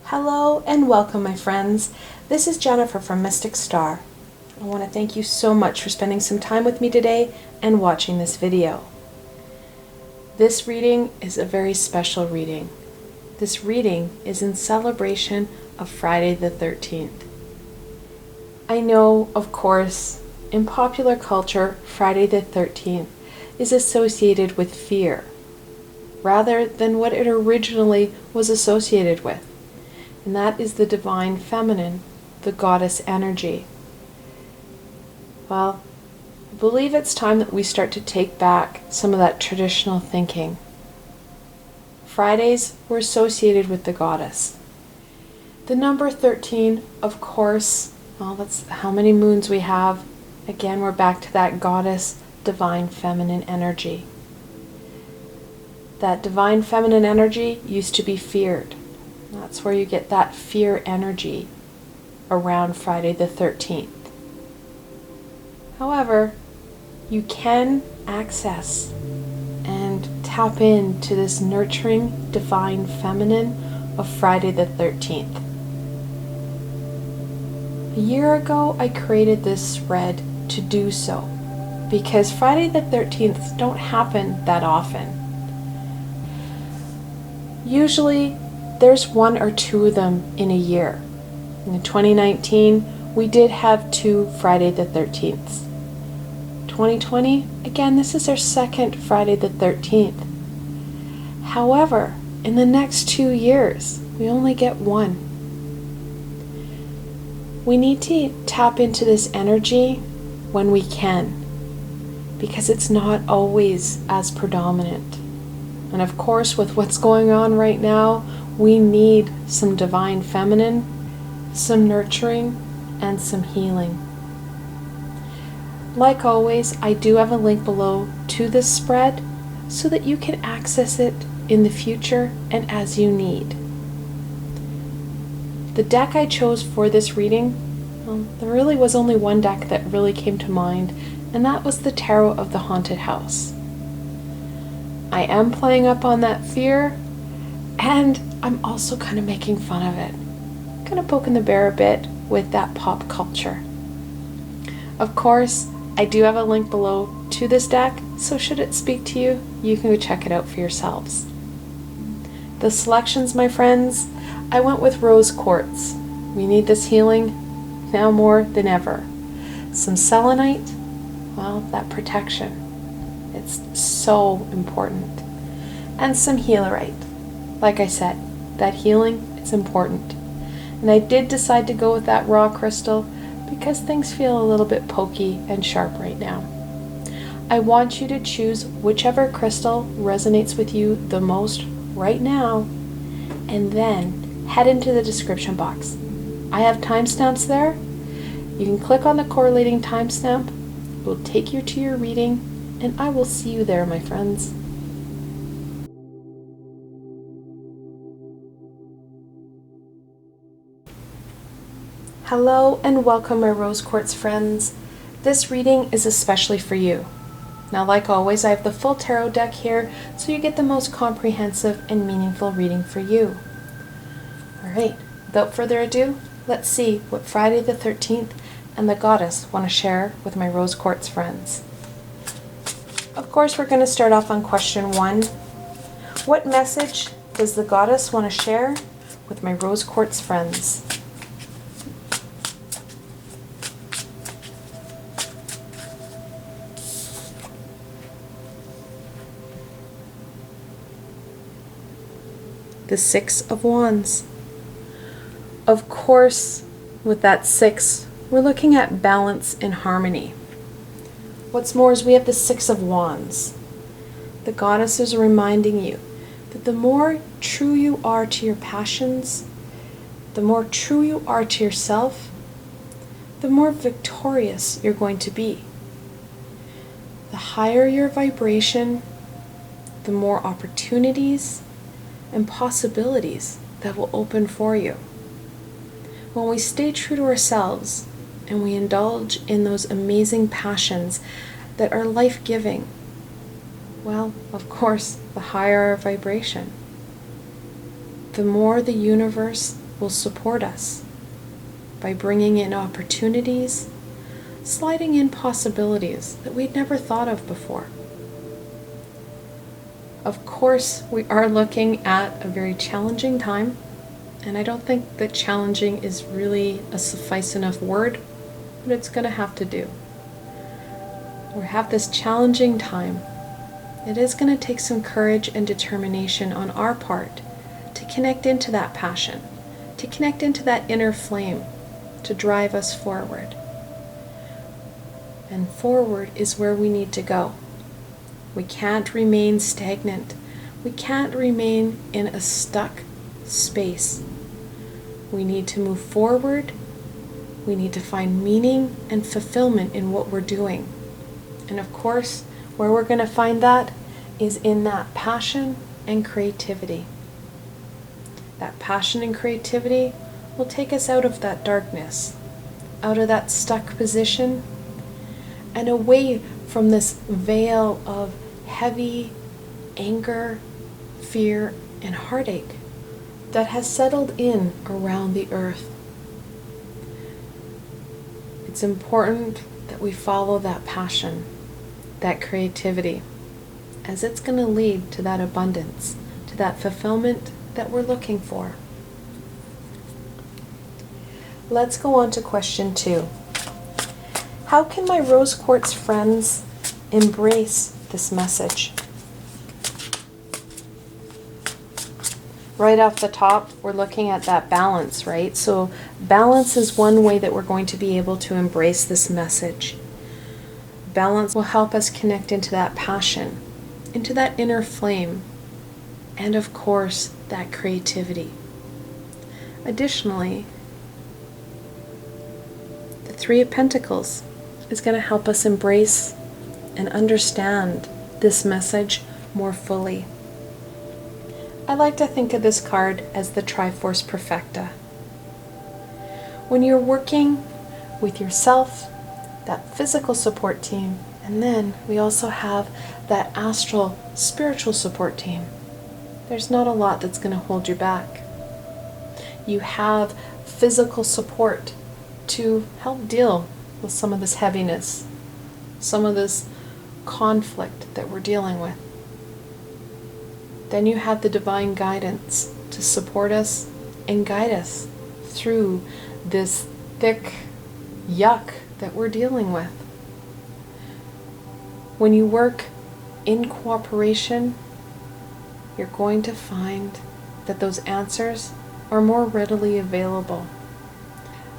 Hello and welcome, my friends. This is Jennifer from Mystic Star. I want to thank you so much for spending some time with me today and watching this video. This reading is a very special reading. This reading is in celebration of Friday the 13th. I know, of course, in popular culture, Friday the 13th is associated with fear, rather than what it originally was associated with. And that is the divine feminine, the goddess energy. Well, I believe it's time that we start to take back some of that traditional thinking. Fridays were associated with the goddess. The number 13, of course, well, that's how many moons we have. Again, we're back to that goddess, divine feminine energy. That divine feminine energy used to be feared. That's where you get that fear energy around Friday the 13th. However, you can access and tap into this nurturing divine feminine of Friday the 13th. A year ago, I created this spread to do so because Friday the 13th don't happen that often. Usually, there's one or two of them in a year. In 2019, we did have 2 Friday the 13th. 2020, again, this is our second Friday the 13th. However, in the next 2 years, we only get one. We need to tap into this energy when we can, because it's not always as predominant. And of course, with what's going on right now, we need some divine feminine, some nurturing, and some healing. Like always, I do have a link below to this spread so that you can access it in the future and as you need. The deck I chose for this reading, well, there really was only one deck that really came to mind, and that was the Tarot of the Haunted House. I am playing up on that fear, and I'm also kind of making fun of it. Kind of poking the bear a bit with that pop culture. Of course, I do have a link below to this deck, so should it speak to you, you can go check it out for yourselves. The selections, my friends, I went with rose quartz. We need this healing now more than ever. Some selenite, well, that protection. It's so important. And some healerite. Like I said, that healing is important. And I did decide to go with that raw crystal because things feel a little bit pokey and sharp right now. I want you to choose whichever crystal resonates with you the most right now, and then head into the description box. I have timestamps there. You can click on the correlating timestamp. It will take you to your reading, and I will see you there, my friends. Hello and welcome, my rose quartz friends. This reading is especially for you. Now, like always, I have the full tarot deck here, so you get the most comprehensive and meaningful reading for you. Alright, without further ado, let's see what Friday the 13th and the goddess want to share with my rose quartz friends. Of course, we're going to start off on question 1. What message does the goddess want to share with my rose quartz friends? The 6 of Wands. Of course, with that 6, we're looking at balance and harmony. What's more is we have the 6 of Wands. The goddess is reminding you that the more true you are to your passions, the more true you are to yourself, the more victorious you're going to be. The higher your vibration, the more opportunities and possibilities that will open for you. When we stay true to ourselves and we indulge in those amazing passions that are life-giving, well, of course, the higher our vibration, the more the universe will support us by bringing in opportunities, sliding in possibilities that we'd never thought of before. Of course, we are looking at a very challenging time, and I don't think that challenging is really a suffice enough word, but it's going to have to do. We have this challenging time. It is going to take some courage and determination on our part to connect into that passion, to connect into that inner flame, to drive us forward. And forward is where we need to go. We can't remain stagnant. We can't remain in a stuck space. We need to move forward. We need to find meaning and fulfillment in what we're doing. And of course, where we're going to find that is in that passion and creativity. That passion and creativity will take us out of that darkness, out of that stuck position, and away from this veil of heavy anger, fear, and heartache that has settled in around the earth. It's important that we follow that passion, that creativity, as it's going to lead to that abundance, to that fulfillment that we're looking for. Let's go on to question 2. How can my rose quartz friends embrace this message? Right off the top, we're looking at that balance, right? So balance is one way that we're going to be able to embrace this message. Balance will help us connect into that passion, into that inner flame, and of course, that creativity. Additionally, the Three of Pentacles is going to help us embrace and understand this message more fully. I like to think of this card as the Triforce Perfecta. When you're working with yourself, that physical support team, and then we also have that astral spiritual support team, there's not a lot that's going to hold you back. You have physical support to help deal with some of this heaviness, some of this conflict that we're dealing with. Then you have the divine guidance to support us and guide us through this thick yuck that we're dealing with. When you work in cooperation, you're going to find that those answers are more readily available.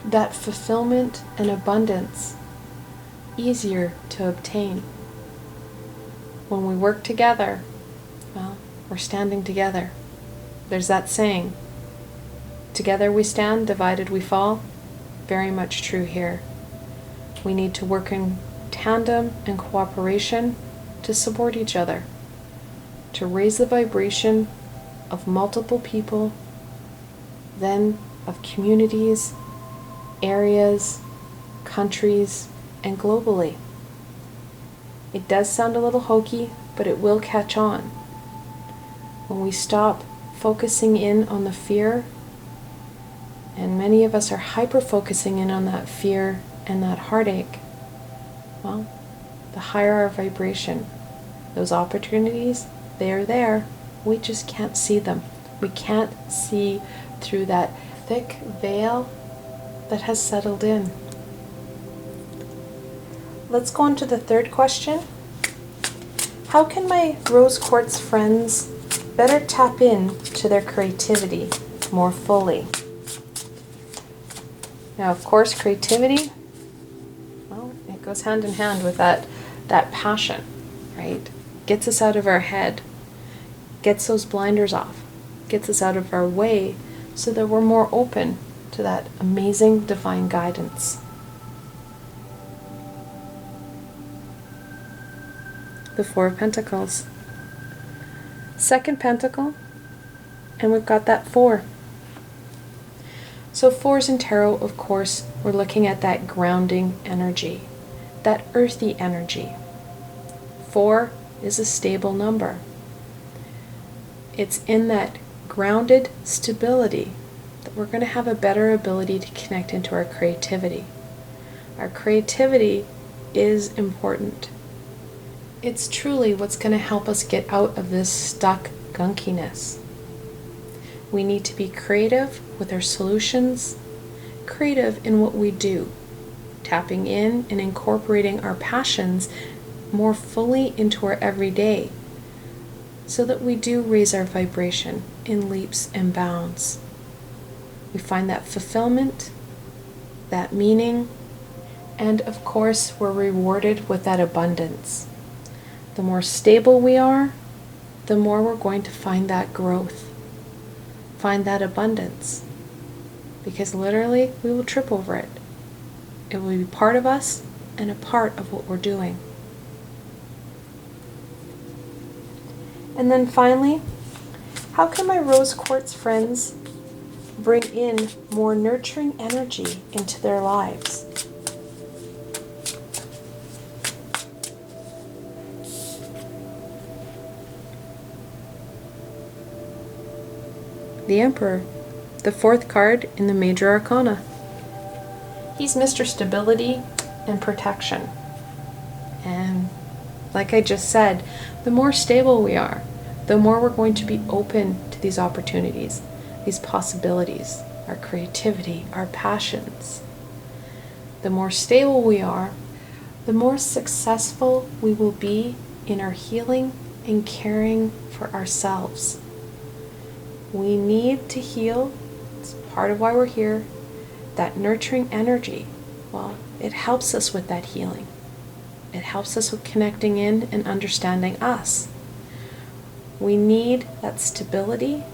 That fulfillment and abundance easier to obtain. When we work together, well, we're standing together. There's that saying, together we stand, divided we fall. Very much true here. We need to work in tandem and cooperation to support each other, to raise the vibration of multiple people, then of communities, areas, countries, and globally. It does sound a little hokey, but it will catch on. When we stop focusing in on the fear, and many of us are hyper-focusing in on that fear and that heartache, well, the higher our vibration, those opportunities, they are there. We just can't see them. We can't see through that thick veil that has settled in. Let's go on to the third question. How can my rose quartz friends better tap in to their creativity more fully? Now, of course, creativity, well, it goes hand in hand with that passion, right? Gets us out of our head, gets those blinders off, gets us out of our way so that we're more open to that amazing divine guidance. The Four of Pentacles. Second pentacle, and we've got that 4. So 4s in tarot, of course, we're looking at that grounding energy, that earthy energy. 4 is a stable number. It's in that grounded stability that we're going to have a better ability to connect into our creativity. Our creativity is important. It's truly what's going to help us get out of this stuck gunkiness. We need to be creative with our solutions, creative in what we do, tapping in and incorporating our passions more fully into our everyday, so that we do raise our vibration in leaps and bounds. We find that fulfillment, that meaning, and of course we're rewarded with that abundance. The more stable we are, the more we're going to find that growth, find that abundance, because literally we will trip over it. It will be part of us and a part of what we're doing. And then finally, how can my rose quartz friends bring in more nurturing energy into their lives? The Emperor, the fourth card in the Major Arcana. He's Mr. Stability and Protection. And like I just said, the more stable we are, the more we're going to be open to these opportunities, these possibilities, our creativity, our passions. The more stable we are, the more successful we will be in our healing and caring for ourselves. We need to heal. It's part of why we're here. That nurturing energy, well, it helps us with that healing. It helps us with connecting in and understanding us. We need that stability.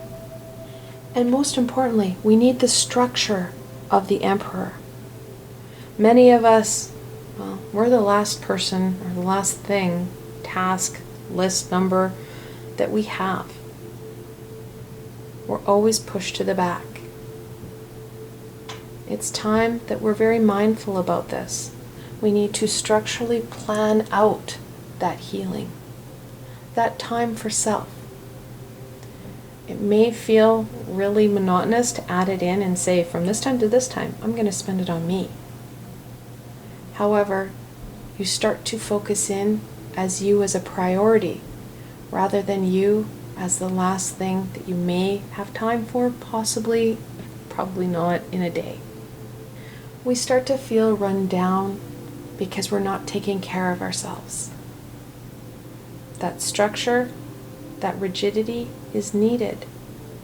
And most importantly, we need the structure of the Emperor. Many of us, well, we're the last person or the last thing, task, list number that we have. We're always pushed to the back. It's time that we're very mindful about this. We need to structurally plan out that healing, that time for self. It may feel really monotonous to add it in and say, from this time to this time, I'm going to spend it on me. However, you start to focus in as you as a priority, rather than you as the last thing that you may have time for, possibly, probably not in a day. We start to feel run down because we're not taking care of ourselves. That structure, that rigidity is needed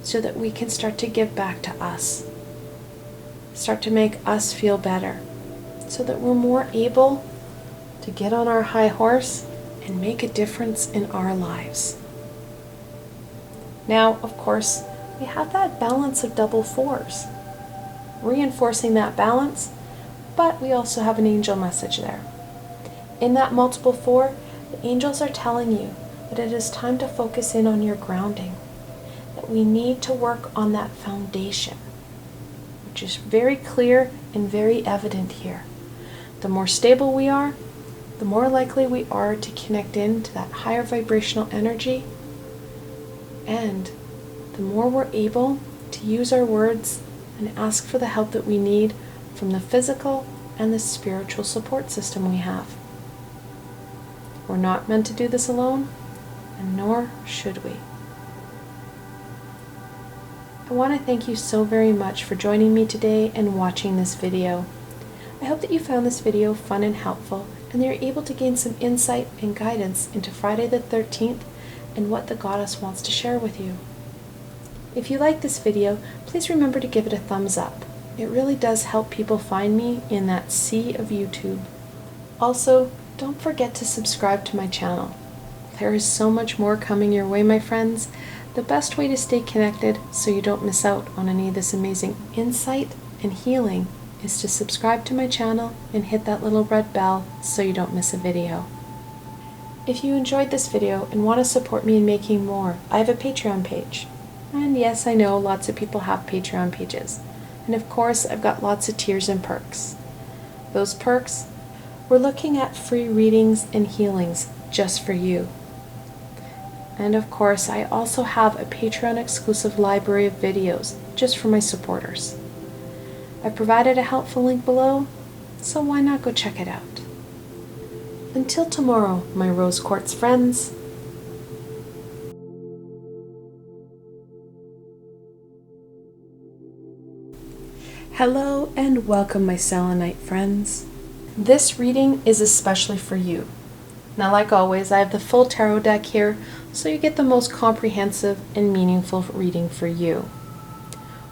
so that we can start to give back to us, start to make us feel better, so that we're more able to get on our high horse and make a difference in our lives. Now, of course, we have that balance of double fours, reinforcing that balance, but we also have an angel message there. In that multiple four, the angels are telling you that it is time to focus in on your grounding, that we need to work on that foundation, which is very clear and very evident here. The more stable we are, the more likely we are to connect into that higher vibrational energy, and the more we're able to use our words and ask for the help that we need from the physical and the spiritual support system we have. We're not meant to do this alone, and nor should we. I want to thank you so very much for joining me today and watching this video. I hope that you found this video fun and helpful, and that you're able to gain some insight and guidance into Friday the 13th and what the goddess wants to share with you. If you like this video, please remember to give it a thumbs up. It really does help people find me in that sea of YouTube. Also, don't forget to subscribe to my channel. There is so much more coming your way, my friends. The best way to stay connected so you don't miss out on any of this amazing insight and healing is to subscribe to my channel and hit that little red bell so you don't miss a video. If you enjoyed this video and want to support me in making more, I have a Patreon page. And yes, I know lots of people have Patreon pages. And of course, I've got lots of tiers and perks. Those perks, we're looking at free readings and healings just for you. And of course, I also have a Patreon exclusive library of videos just for my supporters. I've provided a helpful link below, so why not go check it out? Until tomorrow, my rose quartz friends. Hello and welcome, my selenite friends. This reading is especially for you. Now, like always, I have the full tarot deck here, so you get the most comprehensive and meaningful reading for you.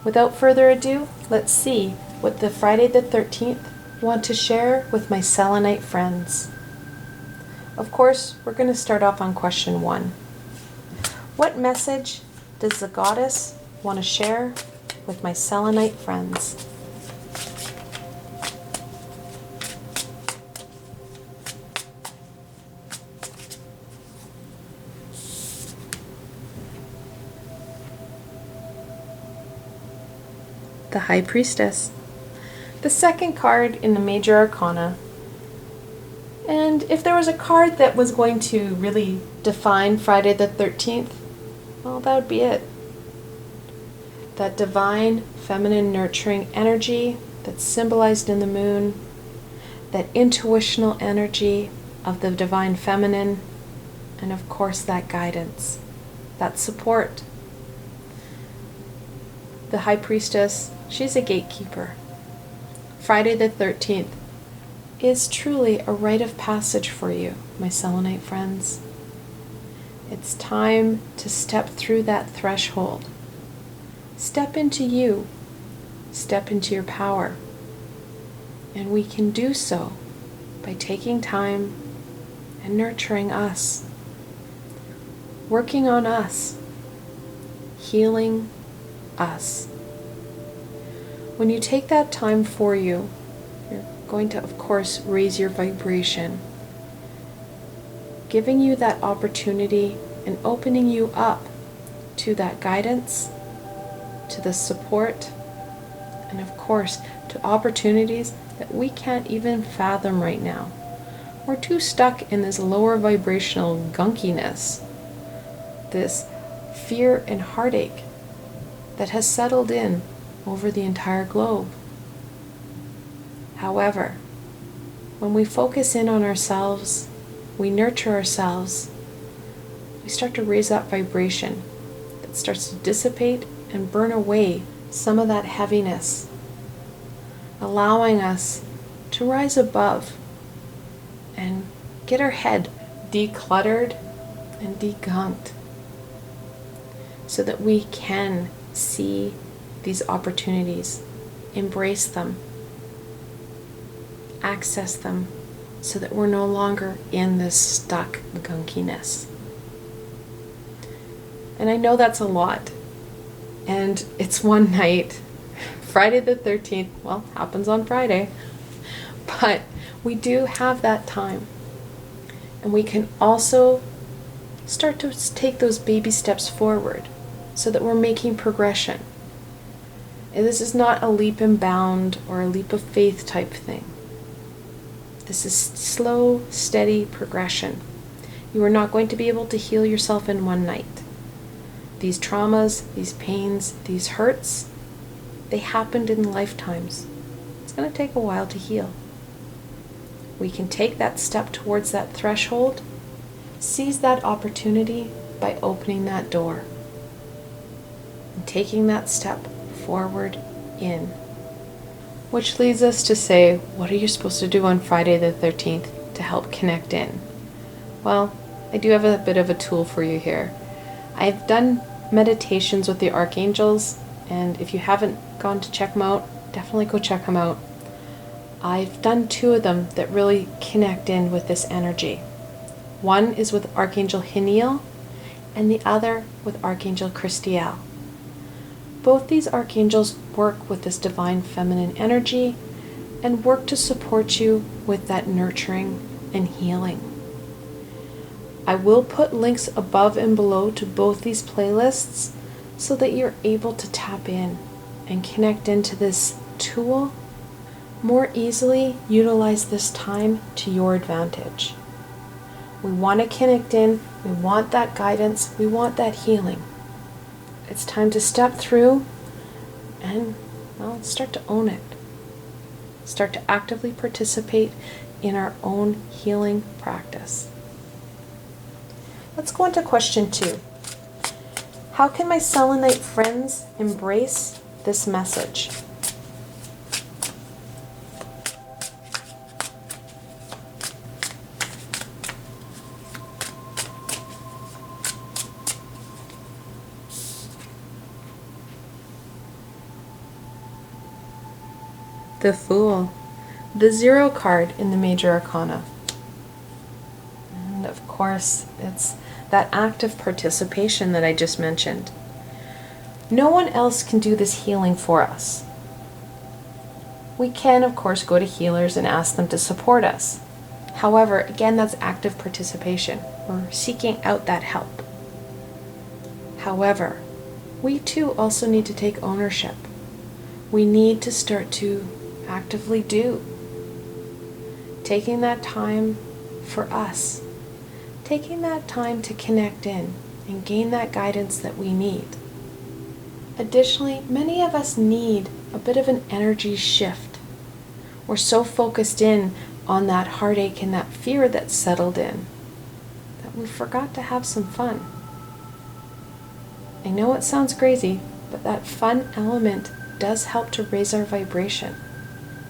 Without further ado, let's see what the Friday the 13th want to share with my selenite friends. Of course, we're going to start off on question 1. What message does the goddess want to share with my selenite friends? The High Priestess, the second card in the Major Arcana. And if there was a card that was going to really define Friday the 13th, well, that would be it. That divine, feminine, nurturing energy that's symbolized in the moon, that intuitional energy of the divine feminine, and of course that guidance, that support. The High Priestess, she's a gatekeeper. Friday the 13th is truly a rite of passage for you, my selenite friends. It's time to step through that threshold. Step into you. Step into your power. And we can do so by taking time and nurturing us, working on us, healing us. When you take that time for you, you're going to, of course, raise your vibration, giving you that opportunity and opening you up to that guidance, to the support, and of course, to opportunities that we can't even fathom right now. We're too stuck in this lower vibrational gunkiness, this fear and heartache that has settled in over the entire globe. However, when we focus in on ourselves, we nurture ourselves, we start to raise that vibration that starts to dissipate and burn away some of that heaviness, allowing us to rise above and get our head decluttered and degunked so that we can see these opportunities, embrace them, access them, so that we're no longer in this stuck gunkiness. And I know that's a lot, and it's one night. Friday the 13th, well, happens on Friday, but we do have that time, and we can also start to take those baby steps forward so that we're making progression. And this is not a leap and bound or a leap of faith type thing. This is slow, steady progression. You are not going to be able to heal yourself in one night. These traumas, these pains, these hurts, they happened in lifetimes. It's going to take a while to heal. We can take that step towards that threshold, seize that opportunity by opening that door and taking that step forward in. Which leads us to say, what are you supposed to do on Friday the 13th to help connect in? Well, I do have a bit of a tool for you here. I've done meditations with the archangels, and if you haven't gone to check them out, definitely go check them out. I've done 2 of them that really connect in with this energy. One is with Archangel Haniel, and the other with Archangel Christiel. Both these archangels work with this divine feminine energy and work to support you with that nurturing and healing. I will put links above and below to both these playlists so that you're able to tap in and connect into this tool, more easily utilize this time to your advantage. We want to connect in, we want that guidance, we want that healing. It's time to step through and, well, start to own it. Start to actively participate in our own healing practice. Let's go on to question 2. How can my Selenite friends embrace this message? The Fool, the 0 card in the Major Arcana. And of course, it's that active participation that I just mentioned. No one else can do this healing for us. We can, of course, go to healers and ask them to support us. However, again, that's active participation. We're seeking out that help. However, we too also need to take ownership. We need to start to actively do. Taking that time for us. Taking that time to connect in and gain that guidance that we need. Additionally, many of us need a bit of an energy shift. We're so focused in on that heartache and that fear that's settled in that we forgot to have some fun. I know it sounds crazy, but that fun element does help to raise our vibration.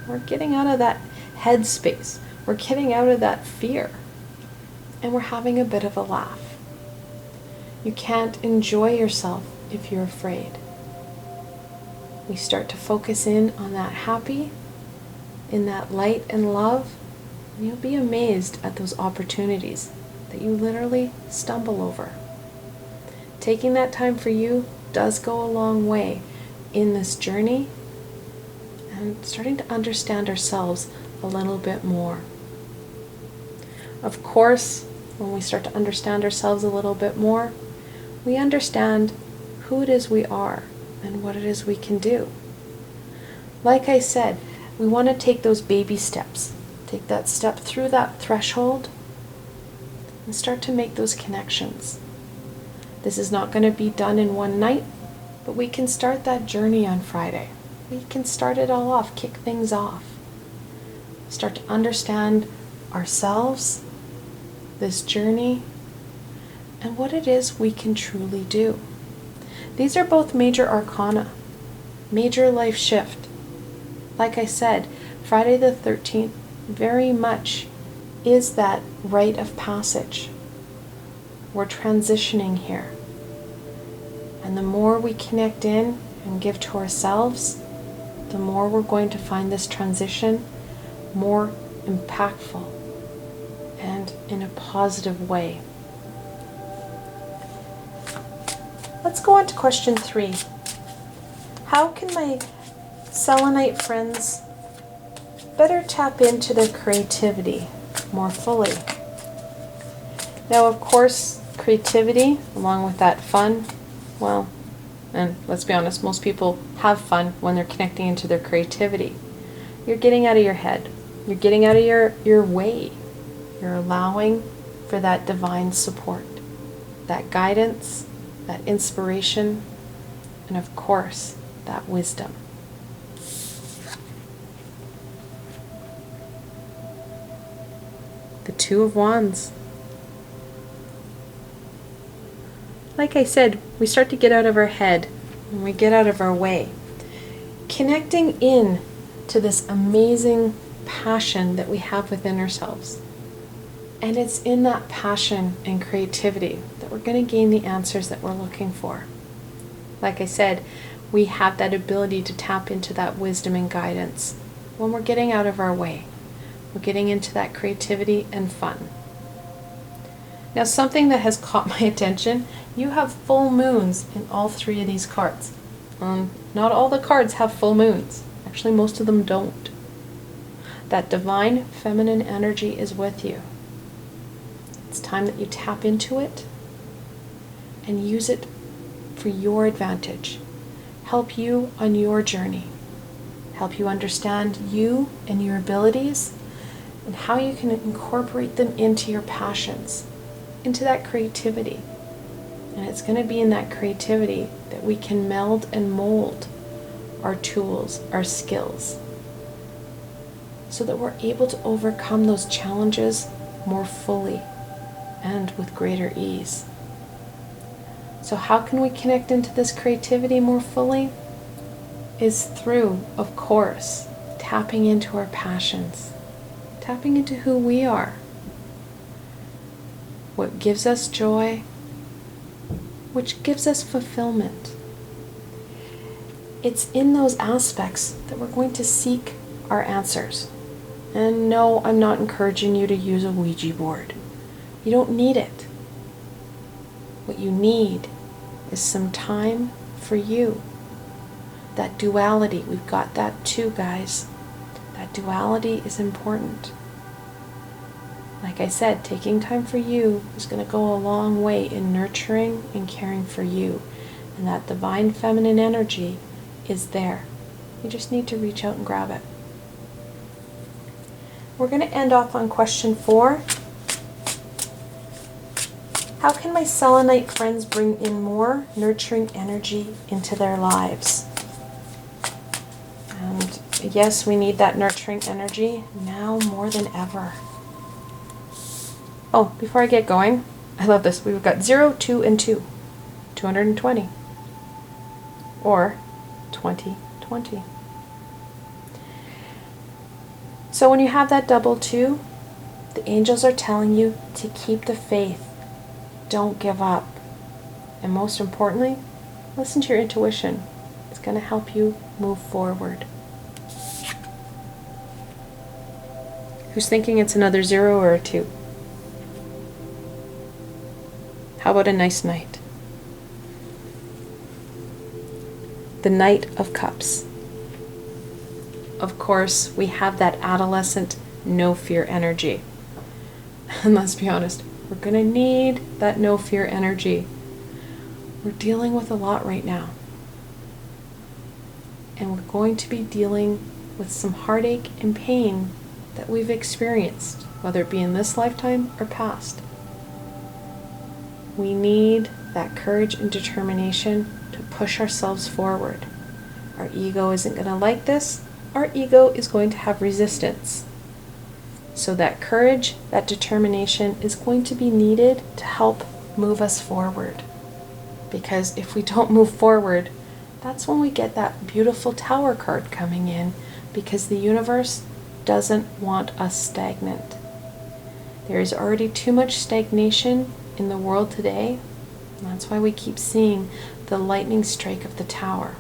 We're getting out of that headspace. We're getting out of that fear. And we're having a bit of a laugh. You can't enjoy yourself if you're afraid. We start to focus in on that happy, in that light and love, and you'll be amazed at those opportunities that you literally stumble over. Taking that time for you does go a long way in this journey and starting to understand ourselves a little bit more. Of course, when we start to understand ourselves a little bit more, we understand who it is we are and what it is we can do. Like I said, we want to take those baby steps. Take that step through that threshold and start to make those connections. This is not going to be done in one night, but we can start that journey on Friday. We can start it all off, kick things off. Start to understand ourselves, this journey, and what it is we can truly do. These are both major arcana, major life shift. Like I said, Friday the 13th very much is that rite of passage. We're transitioning here. And the more we connect in and give to ourselves, the more we're going to find this transition more impactful and in a positive way. Let's go on to question 3. How can my Selenite friends better tap into their creativity more fully? Now, of course, creativity, along with that fun, well, and let's be honest, most people have fun when they're connecting into their creativity. You're getting out of your head. You're getting out of your way. You're allowing for that divine support, that guidance, that inspiration, and of course, that wisdom. The Two of Wands. Like I said, we start to get out of our head and we get out of our way. Connecting in to this amazing passion that we have within ourselves. And it's in that passion and creativity that we're going to gain the answers that we're looking for. Like I said, we have that ability to tap into that wisdom and guidance when we're getting out of our way. We're getting into that creativity and fun. Now, something that has caught my attention, you have full moons in all 3 of these cards. Not all the cards have full moons. Actually, most of them don't. That divine feminine energy is with you. It's time that you tap into it and use it for your advantage. Help you on your journey. Help you understand you and your abilities and how you can incorporate them into your passions, into that creativity. And it's going to be in that creativity that we can meld and mold our tools, our skills, so that we're able to overcome those challenges more fully and with greater ease. So how can we connect into this creativity more fully? Is through, of course, tapping into our passions, tapping into who we are, what gives us joy, which gives us fulfillment. It's in those aspects that we're going to seek our answers. And no, I'm not encouraging you to use a Ouija board. You don't need it. What you need is some time for you. That duality, we've got that too, guys. That duality is important. Like I said, taking time for you is going to go a long way in nurturing and caring for you. And that divine feminine energy is there. You just need to reach out and grab it. We're going to end off on question 4. How can my Selenite friends bring in more nurturing energy into their lives? And yes, we need that nurturing energy now more than ever. Oh, before I get going, I love this. We've got 0, 2, and 2. 220. Or 2020. So when you have that double 2, the angels are telling you to keep the faith. Don't give up. And most importantly, listen to your intuition. It's going to help you move forward. Who's thinking it's another 0 or a 2? How about a nice knight? The Knight of Cups. Of course, we have that adolescent no fear energy. And let's be honest, we're going to need that no fear energy. We're dealing with a lot right now. And we're going to be dealing with some heartache and pain that we've experienced, whether it be in this lifetime or past. We need that courage and determination to push ourselves forward. Our ego isn't going to like this. Our ego is going to have resistance. So that courage, that determination is going to be needed to help move us forward. Because if we don't move forward, that's when we get that beautiful Tower card coming in, because the universe doesn't want us stagnant. There is already too much stagnation in the world today. And that's why we keep seeing the lightning strike of the Tower.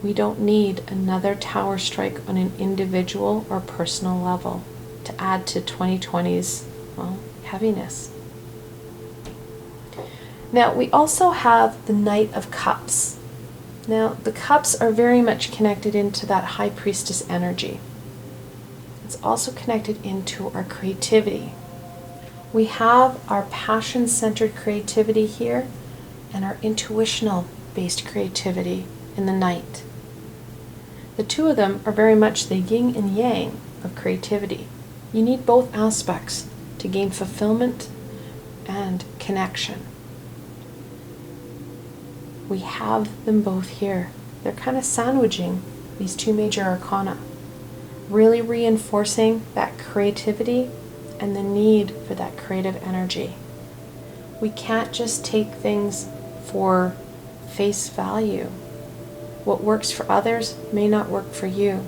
We don't need another Tower strike on an individual or personal level to add to 2020's, heaviness. Now, we also have the Knight of Cups. Now, the cups are very much connected into that High Priestess energy. It's also connected into our creativity. We have our passion-centered creativity here and our intuitional-based creativity in the Knight. The two of them are very much the yin and yang of creativity. You need both aspects to gain fulfillment and connection. We have them both here. They're kind of sandwiching these two major arcana, really reinforcing that creativity and the need for that creative energy. We can't just take things for face value. What works for others may not work for you.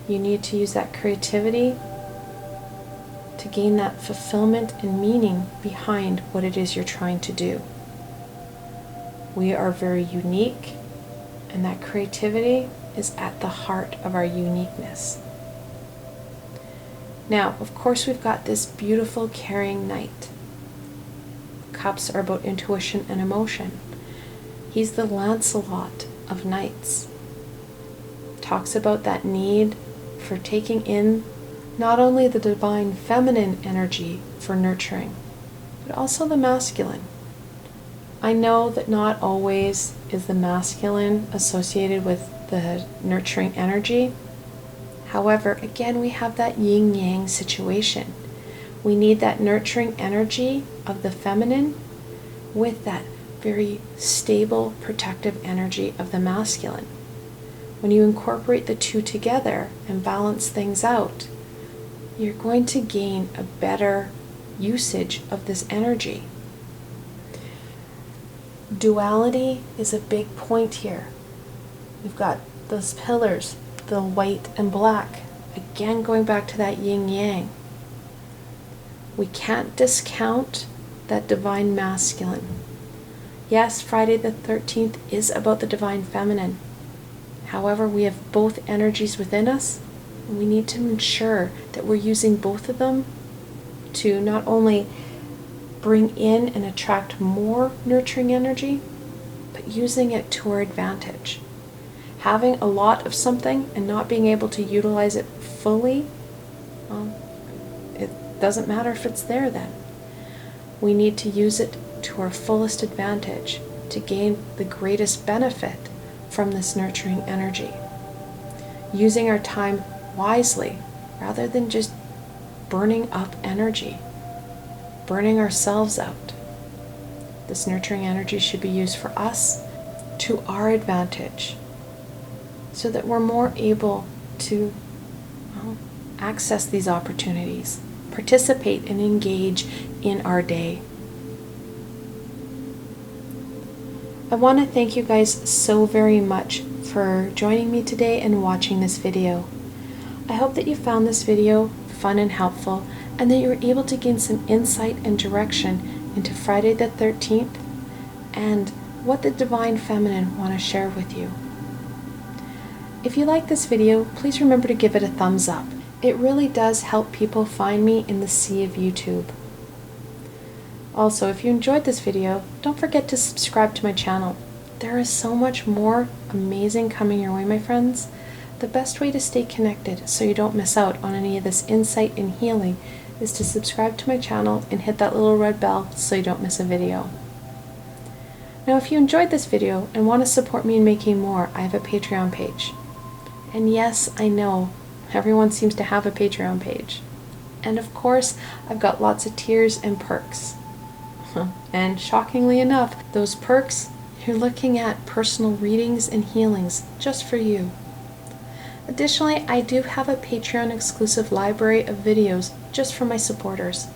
You need to use that creativity to gain that fulfillment and meaning behind what it is you're trying to do. We are very unique, and that creativity is at the heart of our uniqueness. Now, of course, we've got this beautiful caring knight. Cups are about intuition and emotion. He's the Lancelot of knights. Talks about that need for taking in not only the divine feminine energy for nurturing, but also the masculine. I know that not always is the masculine associated with the nurturing energy. However, again, we have that yin-yang situation. We need that nurturing energy of the feminine with that very stable, protective energy of the masculine. When you incorporate the two together and balance things out, you're going to gain a better usage of this energy. Duality is a big point here. We've got those pillars, the white and black. Again, going back to that yin-yang. We can't discount that divine masculine. Yes, Friday the 13th is about the divine feminine. However, we have both energies within us, and we need to ensure that we're using both of them to not only bring in and attract more nurturing energy, but using it to our advantage. Having a lot of something and not being able to utilize it fully, it doesn't matter if it's there then. We need to use it to our fullest advantage to gain the greatest benefit from this nurturing energy. Using our time wisely rather than just burning up energy, burning ourselves out. This nurturing energy should be used for us to our advantage so that we're more able to access these opportunities, participate and engage in our day. I want to thank you guys so very much for joining me today and watching this video. I hope that you found this video fun and helpful, and that you were able to gain some insight and direction into Friday the 13th and what the Divine Feminine want to share with you. If you like this video, please remember to give it a thumbs up. It really does help people find me in the sea of YouTube. Also, if you enjoyed this video, don't forget to subscribe to my channel. There is so much more amazing coming your way, my friends. The best way to stay connected so you don't miss out on any of this insight and healing is to subscribe to my channel and hit that little red bell so you don't miss a video. Now, if you enjoyed this video and want to support me in making more, I have a Patreon page. And yes, I know, everyone seems to have a Patreon page. And of course, I've got lots of tiers and perks. And shockingly enough, those perks, you're looking at personal readings and healings just for you. Additionally, I do have a Patreon exclusive library of videos just for my supporters.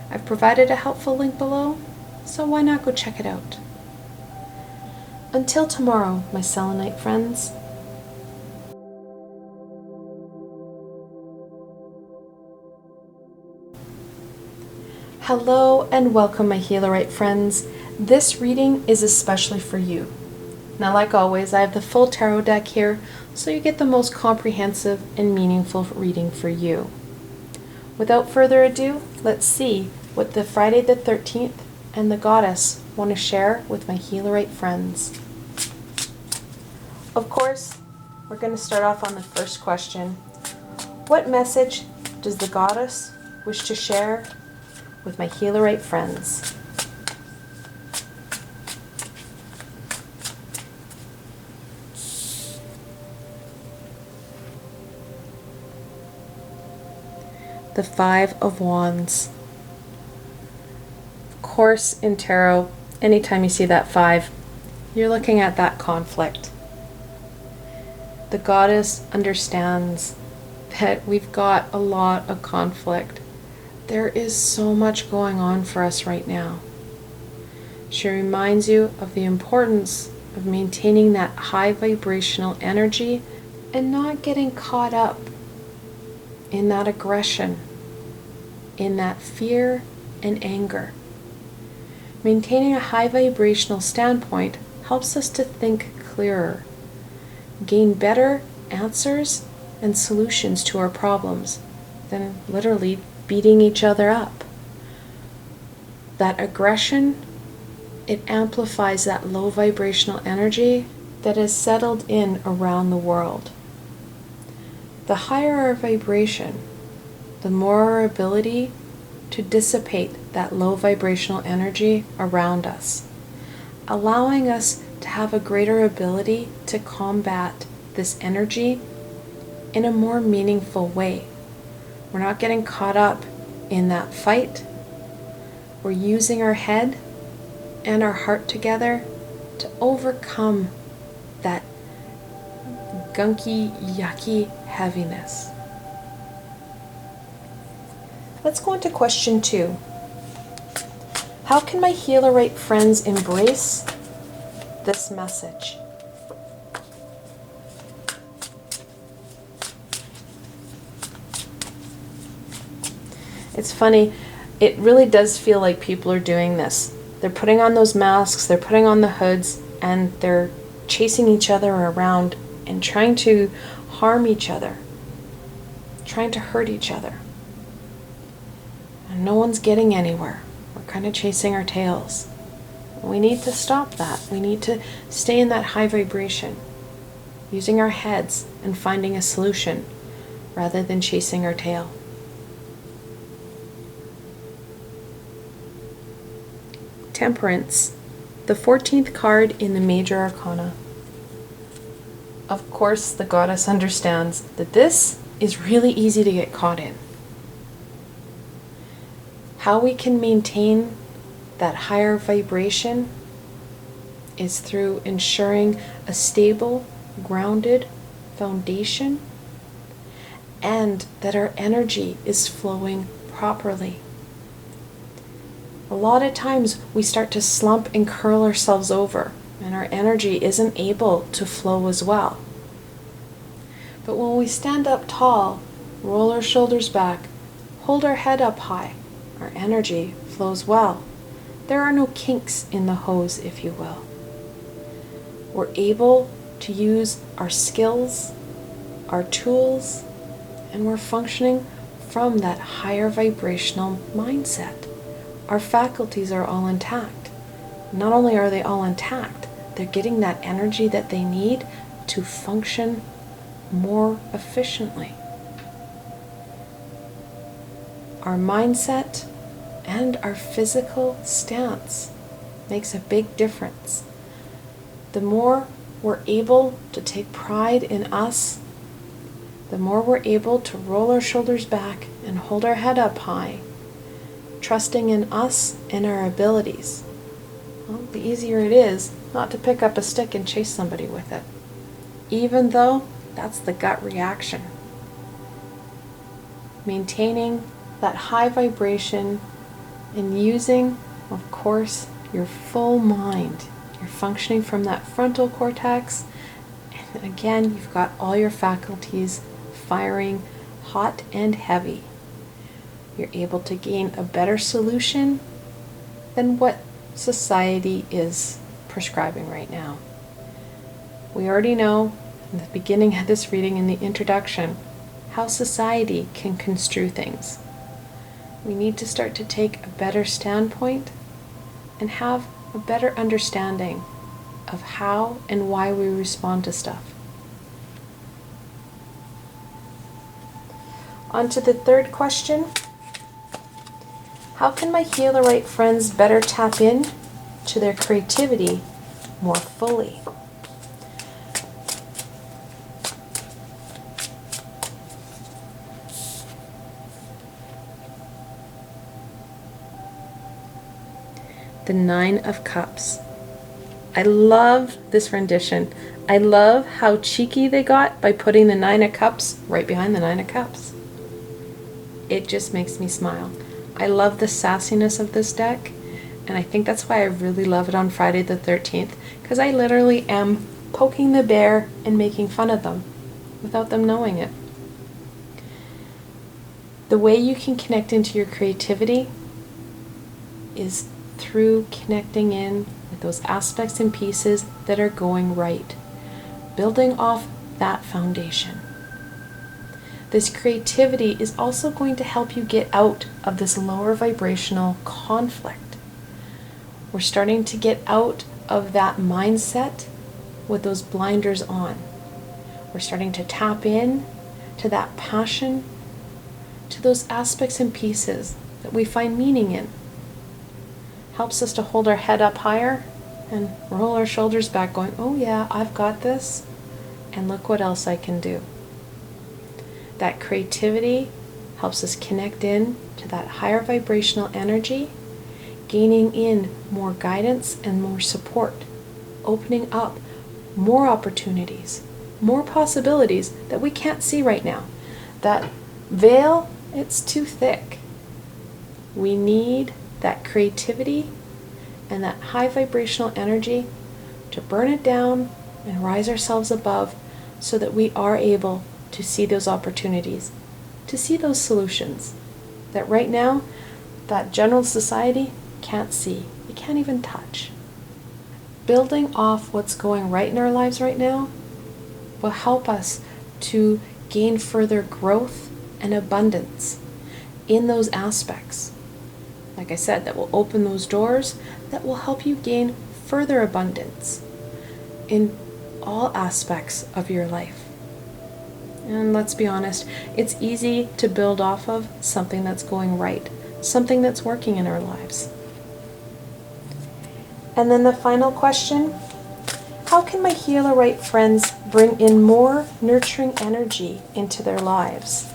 I've provided a helpful link below, so why not go check it out. Until tomorrow, my Selenite friends. Hello and welcome, my Healerite friends. This reading is especially for you. Now, like always, I have the full tarot deck here, so you get the most comprehensive and meaningful reading for you. Without further ado, let's see what the Friday the 13th and the Goddess want to share with my Healerite friends. Of course, we're going to start off on the first question. What message does the Goddess wish to share with my Healerite friends? The Five of Wands. Of course, in tarot, anytime you see that 5, you're looking at that conflict. The Goddess understands that we've got a lot of conflict. There is so much going on for us right now. She reminds you of the importance of maintaining that high vibrational energy and not getting caught up in that aggression, in that fear and anger. Maintaining a high vibrational standpoint helps us to think clearer, gain better answers and solutions to our problems than literally beating each other up. That aggression, it amplifies that low vibrational energy that has settled in around the world. The higher our vibration, the more our ability to dissipate that low vibrational energy around us, allowing us to have a greater ability to combat this energy in a more meaningful way. We're not getting caught up in that fight. We're using our head and our heart together to overcome that gunky, yucky heaviness. Let's go into question 2. How can my Healerite friends embrace this message? It's funny, it really does feel like people are doing this. They're putting on those masks, they're putting on the hoods, and they're chasing each other around and trying to harm each other, trying to hurt each other. And no one's getting anywhere. We're kind of chasing our tails. We need to stop that. We need to stay in that high vibration, using our heads and finding a solution rather than chasing our tail. Temperance, the 14th card in the Major Arcana. Of course, the goddess understands that this is really easy to get caught in. How we can maintain that higher vibration is through ensuring a stable, grounded foundation and that our energy is flowing properly. A lot of times we start to slump and curl ourselves over, and our energy isn't able to flow as well. But when we stand up tall, roll our shoulders back, hold our head up high, our energy flows well. There are no kinks in the hose, if you will. We're able to use our skills, our tools, and we're functioning from that higher vibrational mindset. Our faculties are all intact. Not only are they all intact, they're getting that energy that they need to function more efficiently. Our mindset and our physical stance makes a big difference. The more we're able to take pride in us, the more we're able to roll our shoulders back and hold our head up high, trusting in us and our abilities, well, the easier it is not to pick up a stick and chase somebody with it, even though that's the gut reaction. Maintaining that high vibration and using, of course, your full mind. You're functioning from that frontal cortex, and again, you've got all your faculties firing hot and heavy. You're able to gain a better solution than what society is prescribing right now. We already know in the beginning of this reading, in the introduction, how society can construe things. We need to start to take a better standpoint and have a better understanding of how and why we respond to stuff. On to the third question. How can my Healerite friends better tap in to their creativity more fully? The 9 of Cups. I love this rendition. I love how cheeky they got by putting the 9 of Cups right behind the 9 of Cups. It just makes me smile. I love the sassiness of this deck, and I think that's why I really love it on Friday the 13th, because I literally am poking the bear and making fun of them without them knowing it. The way you can connect into your creativity is through connecting in with those aspects and pieces that are going right, building off that foundation. This creativity is also going to help you get out of this lower vibrational conflict. We're starting to get out of that mindset with those blinders on. We're starting to tap in to that passion, to those aspects and pieces that we find meaning in. Helps us to hold our head up higher and roll our shoulders back going, oh yeah, I've got this, and look what else I can do. That creativity helps us connect in to that higher vibrational energy, gaining in more guidance and more support, opening up more opportunities, more possibilities that we can't see right now. That veil, it's too thick. We need that creativity and that high vibrational energy to burn it down and rise ourselves above so that we are able to see those opportunities, to see those solutions that right now that general society can't see, it can't even touch. Building off what's going right in our lives right now will help us to gain further growth and abundance in those aspects. Like I said, that will open those doors that will help you gain further abundance in all aspects of your life. And let's be honest, it's easy to build off of something that's going right, something that's working in our lives. And then the final question, how can my Healerite friends bring in more nurturing energy into their lives?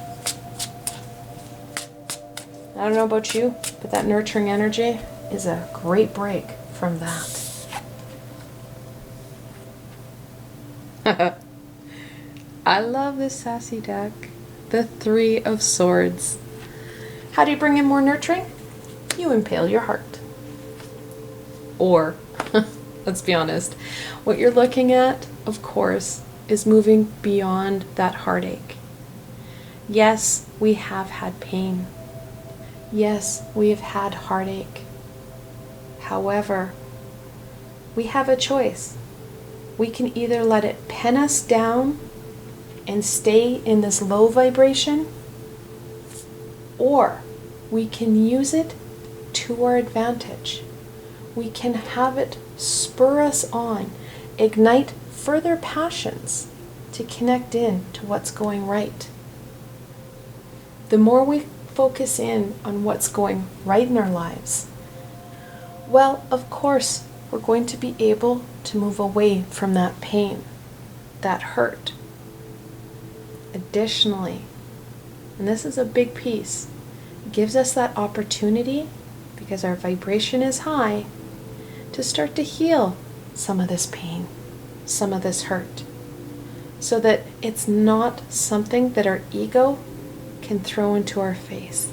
I don't know about you, but that nurturing energy is a great break from that. I love this sassy deck. The Three of Swords. How do you bring in more nurturing? You impale your heart. Or, let's be honest, what you're looking at, of course, is moving beyond that heartache. Yes, we have had pain. Yes, we have had heartache. However, we have a choice. We can either let it pen us down and stay in this low vibration, or we can use it to our advantage. We can have it spur us on, ignite further passions to connect in to what's going right. The more we focus in on what's going right in our lives, well, of course, we're going to be able to move away from that pain, that hurt. Additionally, and this is a big piece, it gives us that opportunity, because our vibration is high, to start to heal some of this pain, some of this hurt, so that it's not something that our ego can throw into our face.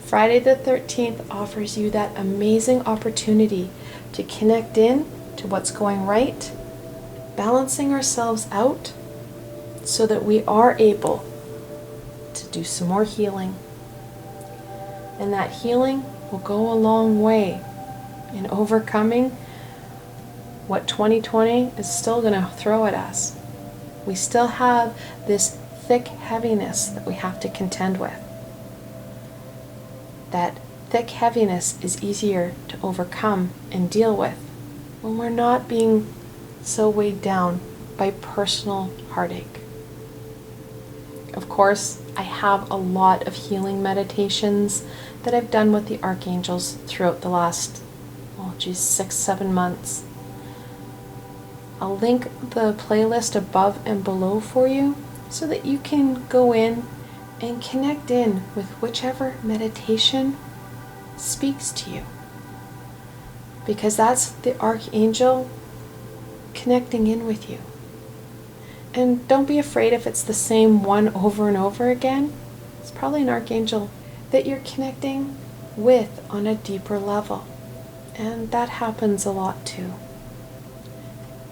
Friday the 13th offers you that amazing opportunity to connect in to what's going right, balancing ourselves out so that we are able to do some more healing. And that healing will go a long way in overcoming what 2020 is still going to throw at us. We still have this thick heaviness that we have to contend with. That thick heaviness is easier to overcome and deal with when we're not being so weighed down by personal heartache. Of course, I have a lot of healing meditations that I've done with the archangels throughout the last, 6-7 months. I'll link the playlist above and below for you so that you can go in and connect in with whichever meditation speaks to you. Because that's the archangel connecting in with you. And don't be afraid if it's the same one over and over again. It's probably an archangel that you're connecting with on a deeper level. And that happens a lot too.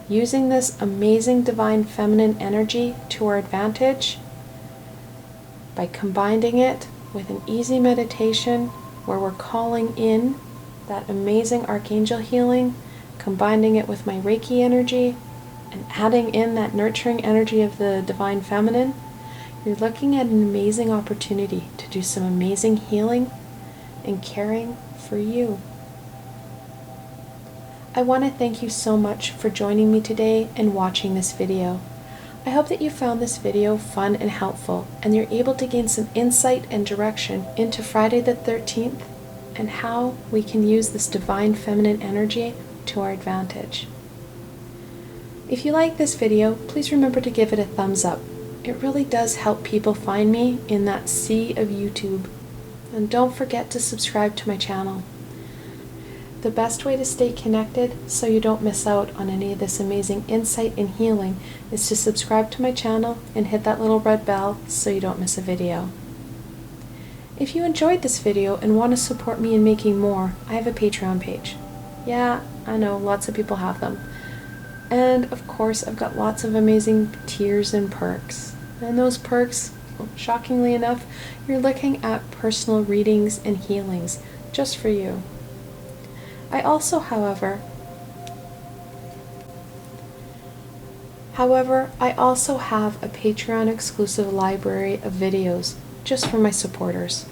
Using this amazing divine feminine energy to our advantage by combining it with an easy meditation where we're calling in that amazing archangel healing, combining it with my Reiki energy, and adding in that nurturing energy of the divine feminine, you're looking at an amazing opportunity to do some amazing healing and caring for you. I want to thank you so much for joining me today and watching this video. I hope that you found this video fun and helpful, and you're able to gain some insight and direction into Friday the 13th and how we can use this divine feminine energy to our advantage. If you like this video, please remember to give it a thumbs up. It really does help people find me in that sea of YouTube. And don't forget to subscribe to my channel. The best way to stay connected so you don't miss out on any of this amazing insight and healing is to subscribe to my channel and hit that little red bell so you don't miss a video. If you enjoyed this video and want to support me in making more, I have a Patreon page. Yeah, I know, lots of people have them. And of course, I've got lots of amazing tiers and perks. And those perks, well, shockingly enough, you're looking at personal readings and healings just for you. I also, however, I also have a Patreon exclusive library of videos just for my supporters.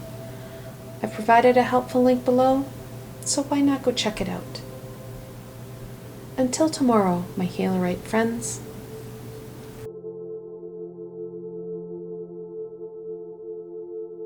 I've provided a helpful link below, so why not go check it out? Until tomorrow, my Healerite friends.